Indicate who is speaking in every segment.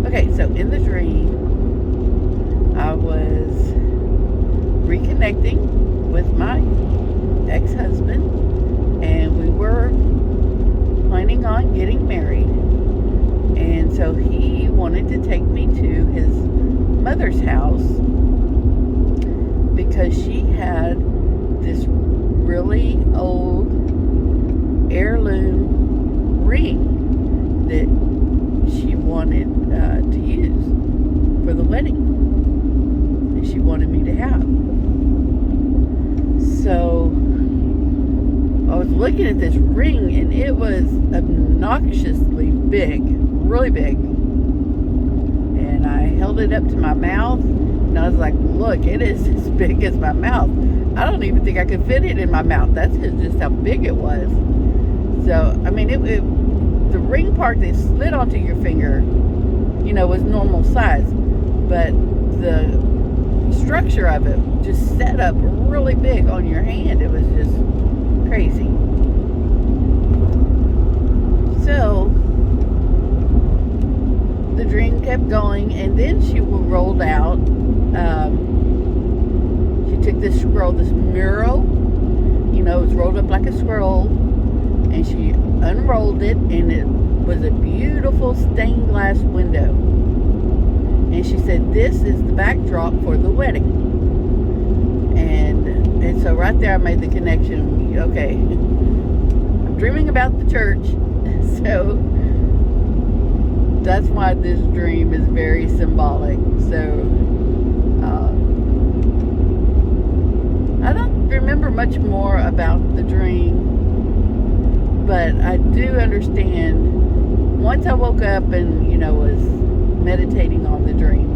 Speaker 1: Okay, so in the dream, I was reconnecting with my ex-husband, and we were planning on getting married. And so he wanted to take me to his mother's house because she had this really old heirloom ring that she wanted to use for the wedding, and she wanted me to have. So I was looking at this ring, and it was obnoxiously big, really big. And I held it up to my mouth, and I was like, look, it is as big as my mouth. I don't even think I could fit it in my mouth. That's just how big it was. So, I mean, the ring part that slid onto your finger, was normal size. But the structure of it just set up really big on your hand. It was just crazy. So the dream kept going, and then she rolled out. She took this scroll, this mural, it was rolled up like a scroll, and she unrolled it, and it was a beautiful stained glass window. And she said, this is the backdrop for the wedding. And so right there I made the connection. Okay, I'm dreaming about the church. So that's why this dream is very symbolic. So I don't remember much more about the dream, but I do understand. Once I woke up and was meditating on the dream,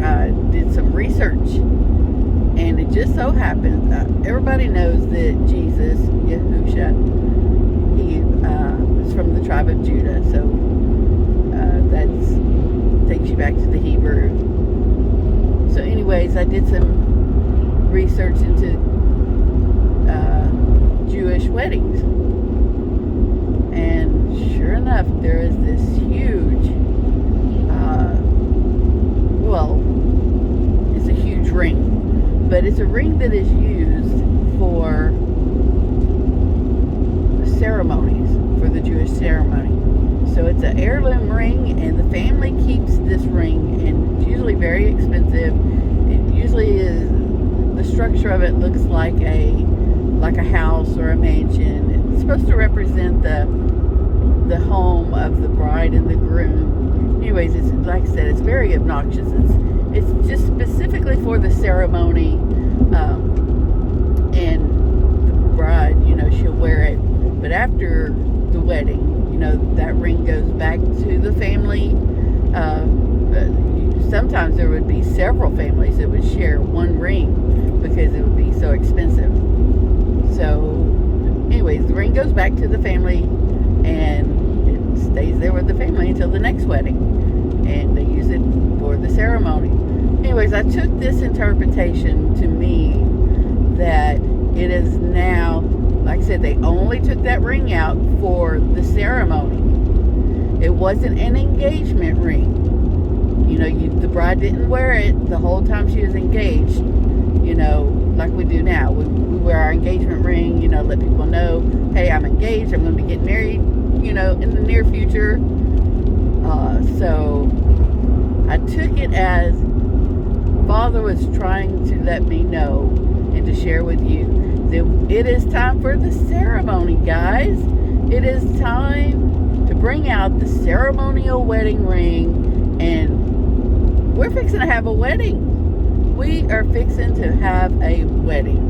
Speaker 1: I did some research, and it just so happened, everybody knows that Jesus, Yahusha, he is from the tribe of Judah. So that takes you back to the Hebrew. So anyways, I did some research into Jewish weddings, and sure enough, there is this huge it's a huge ring, but it's a ring that is used for ceremonies, for the Jewish ceremony. So it's an heirloom ring, and the family keeps this ring, and it's usually very expensive. It usually is, the structure of it looks like a house or a mansion. It's supposed to represent the home of the bride and the groom. Anyways, it's like I said, it's very obnoxious. It's just specifically for the ceremony, and the bride, she'll wear it. But after the wedding, that ring goes back to the family. Sometimes there would be several families that would share one ring because it would be so expensive. So anyways, the ring goes back to the family, and it stays there with the family until the next wedding, and they use it for the ceremony. Anyways, I took this interpretation to mean that it is now, like I said, they only took that ring out for the ceremony. It wasn't an engagement ring. The bride didn't wear it the whole time she was engaged, like we do now. We wear our engagement ring, let people know, hey, I'm engaged, I'm going to be getting married, in the near future. So I took it as Father was trying to let me know and to share with you that it is time for the ceremony, guys. It is time to bring out the ceremonial wedding ring, and we're fixing to have a wedding. We are fixing to have a wedding.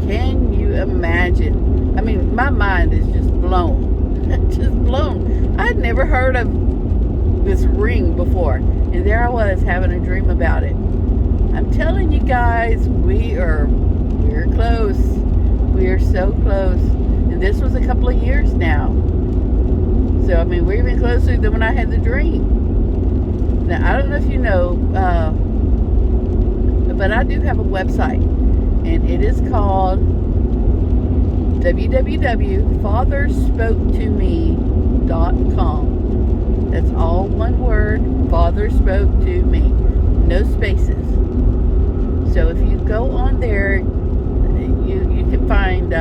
Speaker 1: Can you imagine? I mean, my mind is just blown. Just blown. I'd never heard of this ring before, and there I was having a dream about it. I'm telling you guys, we're close. We are so close. And this was a couple of years now. So, I mean, we're even closer than when I had the dream. Now, I don't know if you know, but I do have a website, and it is called www.fatherspoketomeme.com. That's all Father spoke to me. No spaces. So if you go on there, you can find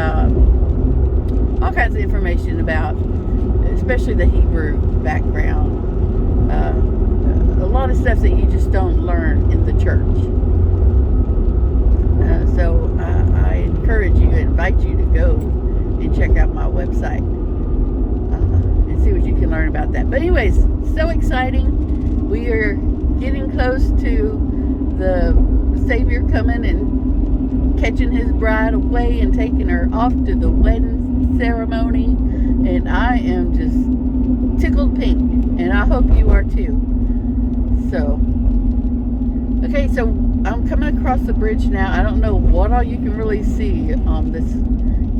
Speaker 1: all kinds of information about, especially the Hebrew background. A lot of stuff that you just don't learn in the church. So I encourage you, invite you to go and check out my website and see what you can learn about that. But anyways, so exciting. We are getting close to the Savior coming and catching his bride away and taking her off to the wedding ceremony. And I am just tickled pink. And I hope you are too. So, okay, so I'm coming across the bridge now. I don't know what all you can really see on this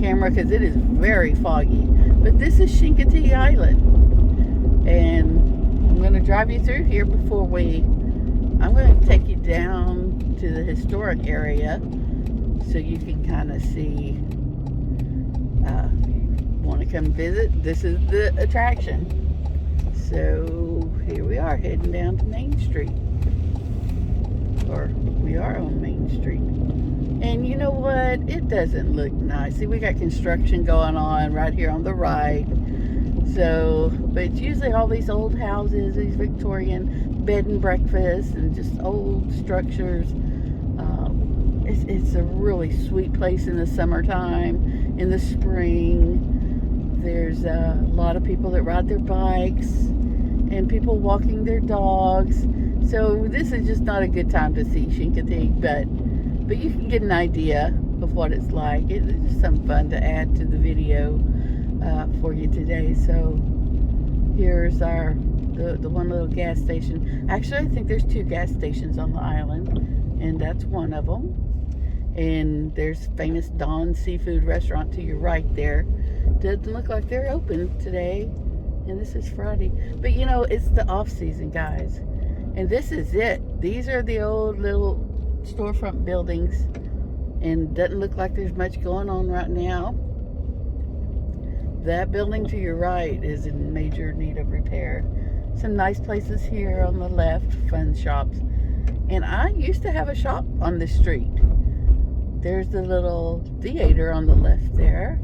Speaker 1: camera because it is very foggy. But this is Chincoteague Island. And I'm going to drive you through here before I'm going to take you down to the historic area so you can kind of see. Want to come visit? This is the attraction. So here we are heading down to Main Street. Or we are on Main Street. And you know what? It doesn't look nice. See, we got construction going on right here on the right. So, but it's usually all these old houses, these Victorian bed and breakfasts and just old structures. It's a really sweet place in the summertime. In the spring, there's a lot of people that ride their bikes and people walking their dogs. So this is just not a good time to see Chincoteague, but you can get an idea of what it's like. It's just some fun to add to the video for you today. So here's the one little gas station. Actually, I think there's 2 gas stations on the island, and that's one of them. And there's famous Dawn Seafood Restaurant to your right there. Doesn't look like they're open today, and this is Friday. But you know, it's the off season, guys. And this is it. These are the old little storefront buildings, and doesn't look like there's much going on right now. That building to your right is in major need of repair. Some nice places here on the left, fun shops. And I used to have a shop on this street. There's the little theater on the left there.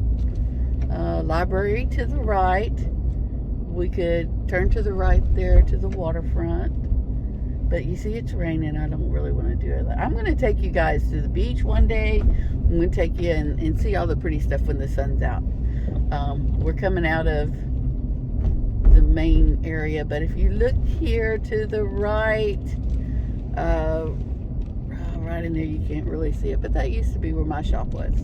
Speaker 1: Library to the right. We could turn to the right there to the waterfront. But you see, it's raining. I don't really want to do it. I'm going to take you guys to the beach one day. I'm going to take you and see all the pretty stuff when the sun's out. We're coming out of the main area. But if you look here to the right, right in there, you can't really see it. But that used to be where my shop was.